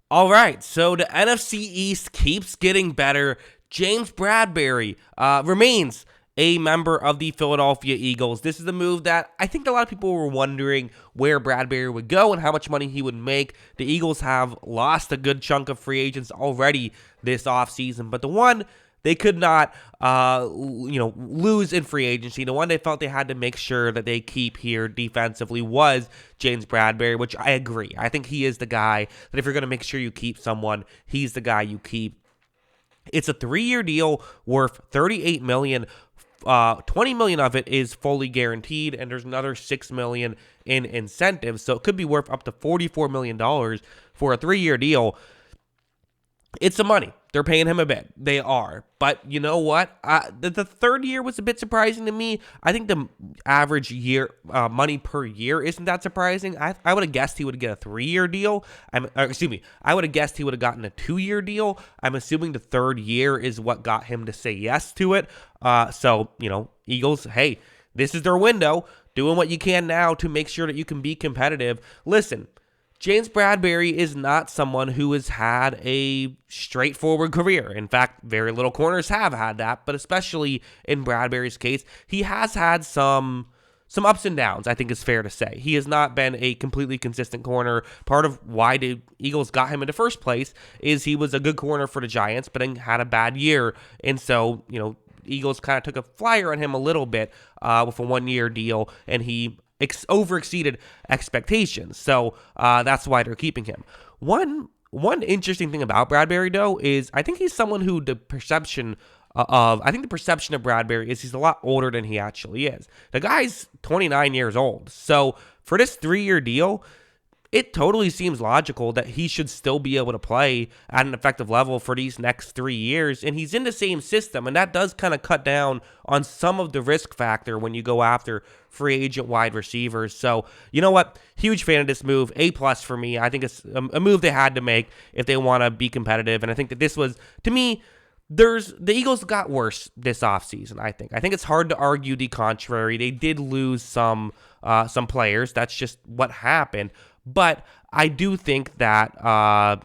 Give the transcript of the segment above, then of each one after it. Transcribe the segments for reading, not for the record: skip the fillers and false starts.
All right, so the NFC East keeps getting better. James Bradberry remains a member of the Philadelphia Eagles. This is a move that I think a lot of people were wondering where Bradberry would go and how much money he would make. The Eagles have lost a good chunk of free agents already this offseason, but the one they could not, lose in free agency. The one they felt they had to make sure that they keep here defensively was James Bradberry, which I agree. I think he is the guy that if you're going to make sure you keep someone, he's the guy you keep. It's a 3-year deal worth $38 million. $20 million of it is fully guaranteed, and there's another $6 million in incentives. So it could be worth up to $44 million for a 3-year deal. It's some money. They're paying him a bit. They are. But you know what? The third year was a bit surprising to me. I think the average year money per year isn't that surprising. I would have guessed he would get a 3-year deal. I would have guessed he would have gotten a 2-year deal. I'm assuming the third year is what got him to say yes to it. So, Eagles, hey, this is their window. Doing what you can now to make sure that you can be competitive. Listen, James Bradberry is not someone who has had a straightforward career. In fact, very little corners have had that, but especially in Bradberry's case, he has had some ups and downs, I think is fair to say. He has not been a completely consistent corner. Part of why the Eagles got him in the first place is he was a good corner for the Giants, but then had a bad year. And so, Eagles kind of took a flyer on him a little bit with a 1-year deal, and he overexceeded expectations. So that's why they're keeping him. One interesting thing about Bradberry, though, is I think he's someone who the perception of Bradberry is he's a lot older than he actually is. The guy's 29 years old. So for this 3-year deal, it totally seems logical that he should still be able to play at an effective level for these next 3 years. And he's in the same system, and that does kind of cut down on some of the risk factor when you go after free agent wide receivers. So, you know what? Huge fan of this move. A+ for me. I think it's a move they had to make if they want to be competitive. And I think that this was, to me, the Eagles got worse this offseason, I think. I think it's hard to argue the contrary. They did lose some players. That's just what happened. But I do think that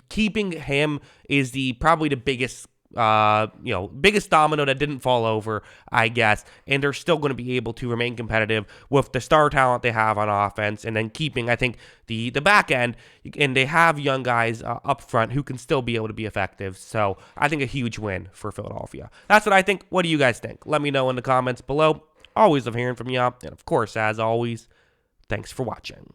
keeping him is probably the biggest domino that didn't fall over, I guess. And they're still going to be able to remain competitive with the star talent they have on offense, and then keeping, I think, the back end. And they have young guys up front who can still be able to be effective. So I think a huge win for Philadelphia. That's what I think. What do you guys think? Let me know in the comments below. Always love hearing from you. And of course, as always, thanks for watching.